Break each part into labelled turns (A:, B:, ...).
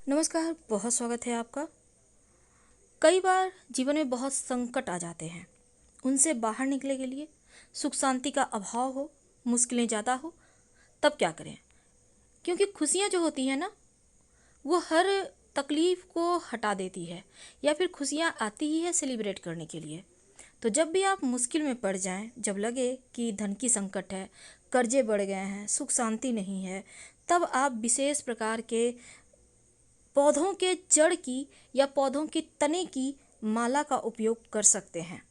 A: नमस्कार, बहुत स्वागत है आपका। कई बार जीवन में बहुत संकट आ जाते हैं। उनसे बाहर निकलने के लिए सुख शांति का अभाव हो, मुश्किलें ज़्यादा हो, तब क्या करें? क्योंकि खुशियाँ जो होती हैं ना, वो हर तकलीफ़ को हटा देती है, या फिर खुशियाँ आती ही है सेलिब्रेट करने के लिए। तो जब भी आप मुश्किल में पड़ जाएं, जब लगे कि धन की संकट है, कर्जे बढ़ गए हैं, सुख शांति नहीं है, तब आप विशेष प्रकार के पौधों के जड़ की या पौधों के तने की माला का उपयोग कर सकते हैं।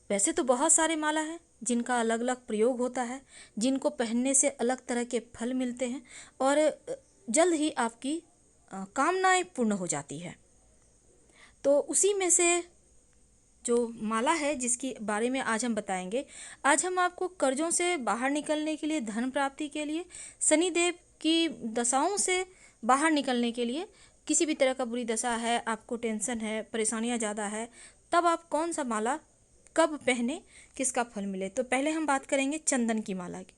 A: वैसे तो बहुत सारे माला हैं जिनका अलग अलग प्रयोग होता है, जिनको पहनने से अलग तरह के फल मिलते हैं और जल्द ही आपकी कामनाएं पूर्ण हो जाती है। तो उसी में से जो माला है जिसके बारे में आज हम बताएंगे, आज हम आपको कर्जों से बाहर निकलने के लिए, धन प्राप्ति के लिए, शनिदेव की दशाओं से बाहर निकलने के लिए, किसी भी तरह का बुरी दशा है, आपको टेंशन है, परेशानियां ज़्यादा है, तब आप कौन सा माला कब पहने, किसका फल मिले। तो पहले हम बात करेंगे चंदन की माला की।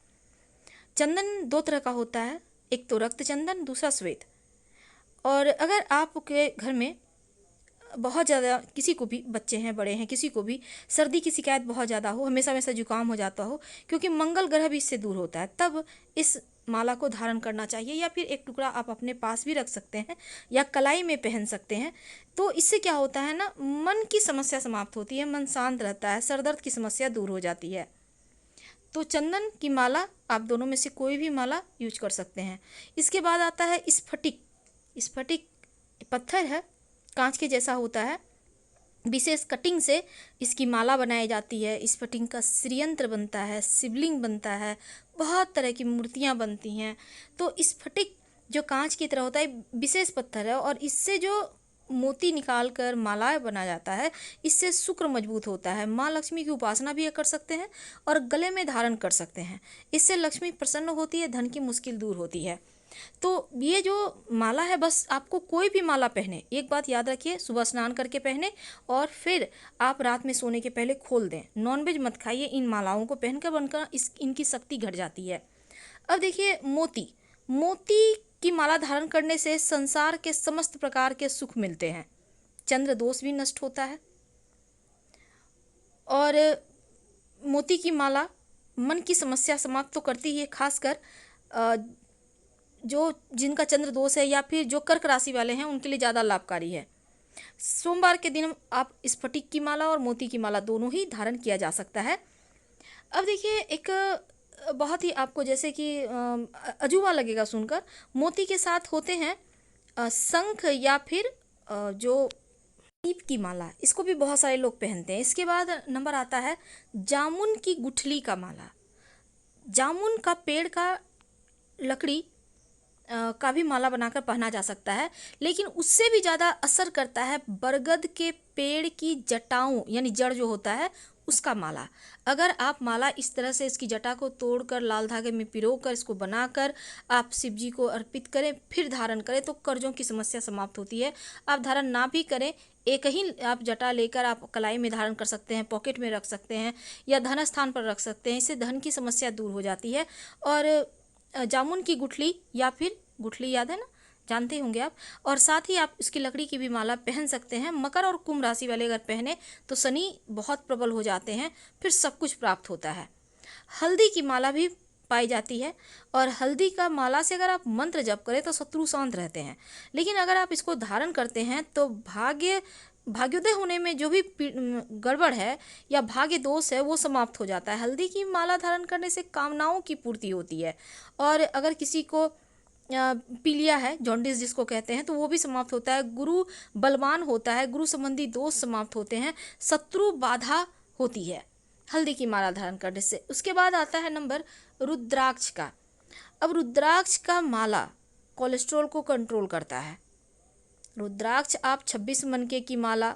A: चंदन दो तरह का होता है, एक तो रक्त चंदन, दूसरा श्वेत। और अगर आपके घर में बहुत ज़्यादा, किसी को भी, बच्चे हैं, बड़े हैं, किसी को भी सर्दी की शिकायत बहुत ज़्यादा हो, हमेशा हमेशा जुकाम हो जाता हो, क्योंकि मंगल ग्रह भी इससे दूर होता है, तब इस माला को धारण करना चाहिए। या फिर एक टुकड़ा आप अपने पास भी रख सकते हैं या कलाई में पहन सकते हैं। तो इससे क्या होता है ना, मन की समस्या समाप्त होती है, मन शांत रहता है, सर दर्द की समस्या दूर हो जाती है। तो चंदन की माला आप दोनों में से कोई भी माला यूज कर सकते हैं। इसके बाद आता है स्फटिक। स्फटिक पत्थर है, कांच के जैसा होता है, विशेष कटिंग से इसकी माला बनाई जाती है। स्फटिक का श्रीयंत्र बनता है, शिवलिंग बनता है, बहुत तरह की मूर्तियाँ बनती हैं। तो स्फटिक जो कांच की तरह होता है, विशेष पत्थर है, और इससे जो मोती निकाल कर मालाएं बना जाता है, इससे शुक्र मजबूत होता है। माँ लक्ष्मी की उपासना भी कर सकते हैं और गले में धारण कर सकते हैं। इससे लक्ष्मी प्रसन्न होती है, धन की मुश्किल दूर होती है। तो ये जो माला है, बस आपको कोई भी माला पहने, एक बात याद रखिए, सुबह स्नान करके पहने और फिर आप रात में सोने के पहले खोल दें। नॉनवेज मत खाइए, इन मालाओं को पहनकर बनकर इनकी शक्ति घट जाती है। अब देखिए मोती। मोती की माला धारण करने से संसार के समस्त प्रकार के सुख मिलते हैं, चंद्र दोष भी नष्ट होता है, और मोती की माला मन की समस्या समाप्त तो करती है, खासकर जो जिनका चंद्र दोष है या फिर जो कर्क राशि वाले हैं उनके लिए ज़्यादा लाभकारी है। सोमवार के दिन आप स्फटिक की माला और मोती की माला दोनों ही धारण किया जा सकता है। अब देखिए, एक बहुत ही आपको जैसे कि अजूबा लगेगा सुनकर, मोती के साथ होते हैं शंख या फिर जो दीप की माला, इसको भी बहुत सारे लोग पहनते हैं। इसके बाद नंबर आता है जामुन की गुठली का माला। जामुन का पेड़ का लकड़ी का भी माला बनाकर पहना जा सकता है, लेकिन उससे भी ज़्यादा असर करता है बरगद के पेड़ की जटाओं, यानी जड़ जो होता है उसका माला। अगर आप माला इस तरह से इसकी जटा को तोड़कर लाल धागे में पिरोकर इसको बनाकर आप शिव जी को अर्पित करें, फिर धारण करें, तो कर्जों की समस्या समाप्त होती है। आप धारण ना भी करें, एक ही आप जटा लेकर आप कलाई में धारण कर सकते हैं, पॉकेट में रख सकते हैं या धन स्थान पर रख सकते हैं। इससे धन की समस्या दूर हो जाती है। और जामुन की गुठली, या फिर गुठली याद है ना, जानते होंगे आप, और साथ ही आप इसकी लकड़ी की भी माला पहन सकते हैं। मकर और कुंभ राशि वाले अगर पहने तो शनि बहुत प्रबल हो जाते हैं, फिर सब कुछ प्राप्त होता है। हल्दी की माला भी पाई जाती है, और हल्दी का माला से अगर आप मंत्र जप करें तो शत्रु शांत रहते हैं। लेकिन अगर आप इसको धारण करते हैं तो भाग्योदय होने में जो भी गड़बड़ है या भाग्य दोष है वो समाप्त हो जाता है। हल्दी की माला धारण करने से कामनाओं की पूर्ति होती है, और अगर किसी को पीलिया है, जॉन्डिस जिसको कहते हैं, तो वो भी समाप्त होता है। गुरु बलवान होता है, गुरु संबंधी दोष समाप्त होते हैं, शत्रु बाधा होती है हल्दी की माला धारण करने से। उसके बाद आता है नंबर रुद्राक्ष का। अब रुद्राक्ष का माला कोलेस्ट्रॉल को कंट्रोल करता है। रुद्राक्ष आप 26 मनके की माला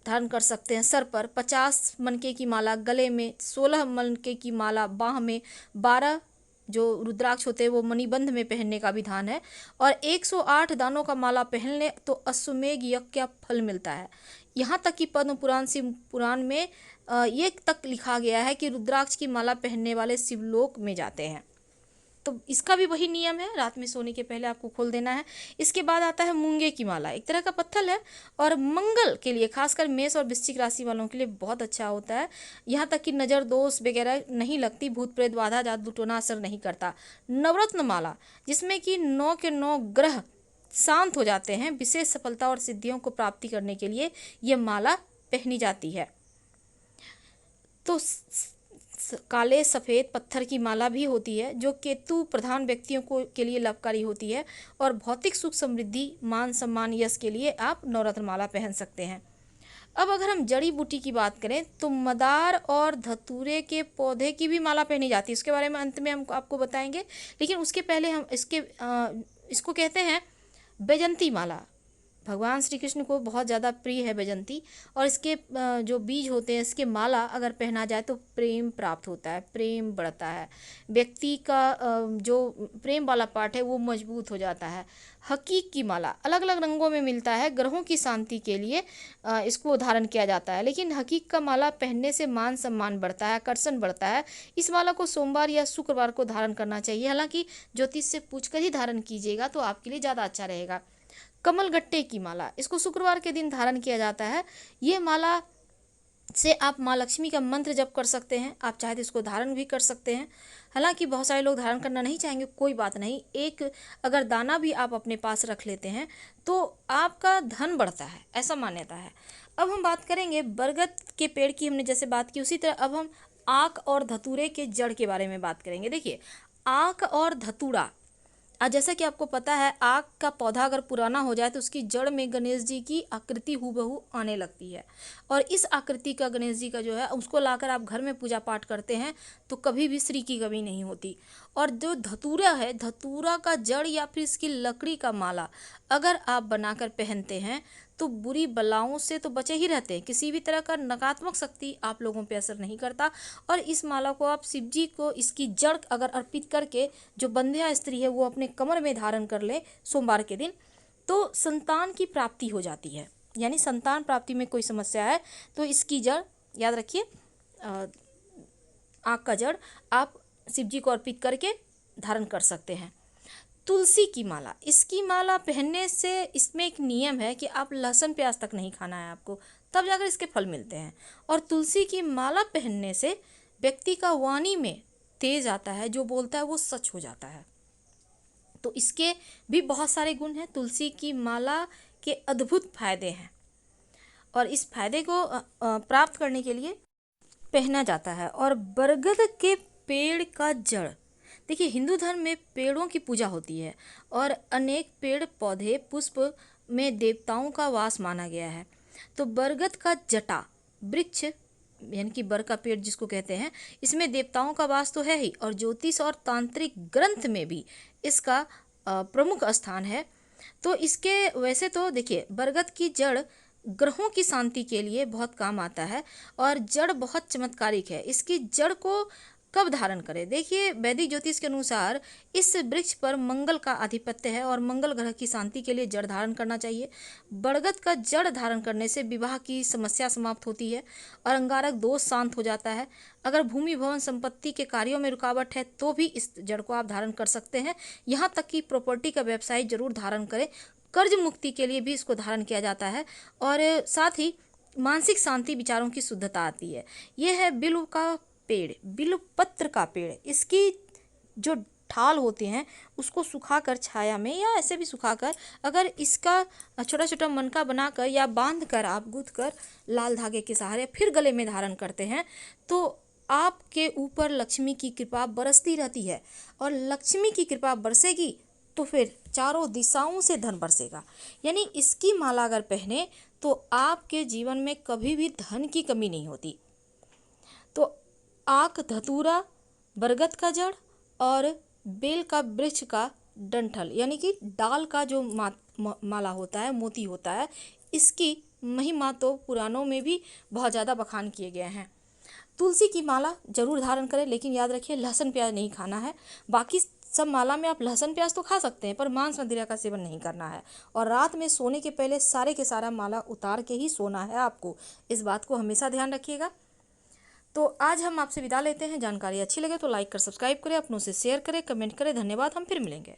A: धारण कर सकते हैं सर पर, 50 मनके की माला गले में, 16 मनके की माला बाह में, 12 जो रुद्राक्ष होते हैं वो मणिबंध में पहनने का विधान है, और 108 दानों का माला पहन ले तो अश्वमेघ यज्ञ का फल मिलता है। यहाँ तक कि पद्म पुराण, शिव पुराण में ये तक लिखा गया है कि रुद्राक्ष की माला पहनने वाले शिवलोक में जाते हैं। तो इसका भी वही नियम है, रात में सोने के पहले आपको खोल देना है। इसके बाद आता है मूंगे की माला, एक तरह का पत्थर है और मंगल के लिए, खासकर मेष और वृश्चिक राशि वालों के लिए बहुत अच्छा होता है। यहाँ तक कि नज़र दोष वगैरह नहीं लगती, भूत प्रेत बाधा जादू टोना असर नहीं करता। नवरत्न माला, जिसमें कि 9 के 9 ग्रह शांत हो जाते हैं, विशेष सफलता और सिद्धियों को प्राप्ति करने के लिए ये माला पहनी जाती है। तो काले सफ़ेद पत्थर की माला भी होती है जो केतु प्रधान व्यक्तियों को के लिए लाभकारी होती है और भौतिक सुख समृद्धि मान सम्मान यश के लिए आप नवरत्न माला पहन सकते हैं। अब अगर हम जड़ी बूटी की बात करें तो मदार और धतूरे के पौधे की भी माला पहनी जाती है, इसके बारे में अंत में हम आपको बताएंगे। लेकिन उसके पहले हम इसको कहते हैं बैजंती माला। भगवान श्री कृष्ण को बहुत ज़्यादा प्रिय है बैजंती, और इसके जो बीज होते हैं, इसके माला अगर पहना जाए तो प्रेम प्राप्त होता है, प्रेम बढ़ता है, व्यक्ति का जो प्रेम वाला पार्ट है वो मजबूत हो जाता है। हकीक की माला अलग अलग रंगों में मिलता है, ग्रहों की शांति के लिए इसको धारण किया जाता है। लेकिन हकीक का माला पहनने से मान सम्मान बढ़ता है, आकर्षण बढ़ता है। इस माला को सोमवार या शुक्रवार को धारण करना चाहिए, हालांकि ज्योतिष से पूछकर ही धारण कीजिएगा तो आपके लिए ज़्यादा अच्छा रहेगा। कमल गट्टे की माला, इसको शुक्रवार के दिन धारण किया जाता है। ये माला से आप माँ लक्ष्मी का मंत्र जप कर सकते हैं, आप चाहे तो इसको धारण भी कर सकते हैं। हालांकि बहुत सारे लोग धारण करना नहीं चाहेंगे, कोई बात नहीं, एक अगर दाना भी आप अपने पास रख लेते हैं तो आपका धन बढ़ता है, ऐसा मान्यता है। अब हम बात करेंगे बरगद के पेड़ की, हमने जैसे बात की उसी तरह अब हम आक और धतूरे के जड़ के बारे में बात करेंगे। देखिए, आक और धतूरा, आज जैसा कि आपको पता है, आक का पौधा अगर पुराना हो जाए तो उसकी जड़ में गणेश जी की आकृति हूबहू आने लगती है, और इस आकृति का गणेश जी का जो है उसको लाकर आप घर में पूजा पाठ करते हैं तो कभी भी श्री की कमी नहीं होती। और जो धतूरा है, धतूरा का जड़ या फिर इसकी लकड़ी का माला अगर आप बनाकर पहनते हैं तो बुरी बलाओं से तो बचे ही रहते हैं, किसी भी तरह का नकारात्मक शक्ति आप लोगों पे असर नहीं करता। और इस माला को आप शिव जी को इसकी जड़ अगर अर्पित करके, जो बंध्या स्त्री है वो अपने कमर में धारण कर ले सोमवार के दिन, तो संतान की प्राप्ति हो जाती है। यानी संतान प्राप्ति में कोई समस्या है तो इसकी जड़ याद रखिए, आँख का जड़ आप शिव जी को अर्पित करके धारण कर सकते हैं। तुलसी की माला, इसकी माला पहनने से इसमें एक नियम है कि आप लहसुन प्याज तक नहीं खाना है आपको, तब जाकर इसके फल मिलते हैं। और तुलसी की माला पहनने से व्यक्ति का वाणी में तेज आता है, जो बोलता है वो सच हो जाता है। तो इसके भी बहुत सारे गुण हैं। तुलसी की माला के अद्भुत फायदे हैं और इस फायदे को प्राप्त करने के लिए पहना जाता है। और बरगद के पेड़ का जड़, देखिए, हिंदू धर्म में पेड़ों की पूजा होती है और अनेक पेड़ पौधे पुष्प में देवताओं का वास माना गया है। तो बरगद का जटा वृक्ष, यानी कि बर का पेड़ जिसको कहते हैं, इसमें देवताओं का वास तो है ही, और ज्योतिष और तांत्रिक ग्रंथ में भी इसका प्रमुख स्थान है। तो इसके वैसे तो देखिए, बरगद की जड़ ग्रहों की शांति के लिए बहुत काम आता है और जड़ बहुत चमत्कारिक है। इसकी जड़ को कब धारण करें? देखिए, वैदिक ज्योतिष के अनुसार इस वृक्ष पर मंगल का आधिपत्य है और मंगल ग्रह की शांति के लिए जड़ धारण करना चाहिए। बरगद का जड़ धारण करने से विवाह की समस्या समाप्त होती है और अंगारक दोष शांत हो जाता है। अगर भूमि भवन संपत्ति के कार्यों में रुकावट है तो भी इस जड़ को आप धारण कर सकते हैं। यहाँ तक कि प्रॉपर्टी का व्यवसाय जरूर धारण करें, कर्ज मुक्ति के लिए भी इसको धारण किया जाता है और साथ ही मानसिक शांति, विचारों की शुद्धता आती है। यह है बिल्व का पेड़, बिल्व पत्र का पेड़। इसकी जो ठाल होते हैं उसको सुखाकर छाया में या ऐसे भी सुखाकर, अगर इसका छोटा छोटा मनका बनाकर या बांध कर आप गूंथ कर लाल धागे के सहारे फिर गले में धारण करते हैं तो आपके ऊपर लक्ष्मी की कृपा बरसती रहती है। और लक्ष्मी की कृपा बरसेगी तो फिर चारों दिशाओं से धन बरसेगा। यानी इसकी माला अगर पहने तो आपके जीवन में कभी भी धन की कमी नहीं होती। तो आक, धतूरा, बरगद का जड़ और बेल का वृक्ष का डंठल, यानी कि डाल का जो माला होता है, मोती होता है, इसकी महिमा तो पुराणों में भी बहुत ज़्यादा बखान किए गए हैं। तुलसी की माला जरूर धारण करें, लेकिन याद रखिए लहसुन प्याज नहीं खाना है। बाकी सब माला में आप लहसुन प्याज तो खा सकते हैं पर मांस मदिरा का सेवन नहीं करना है। और रात में सोने के पहले सारे के सारा माला उतार के ही सोना है आपको, इस बात को हमेशा ध्यान रखिएगा। तो आज हम आपसे विदा लेते हैं। जानकारी अच्छी लगे तो लाइक कर सब्सक्राइब करें, अपनों से शेयर करें, कमेंट करें। धन्यवाद। हम फिर मिलेंगे।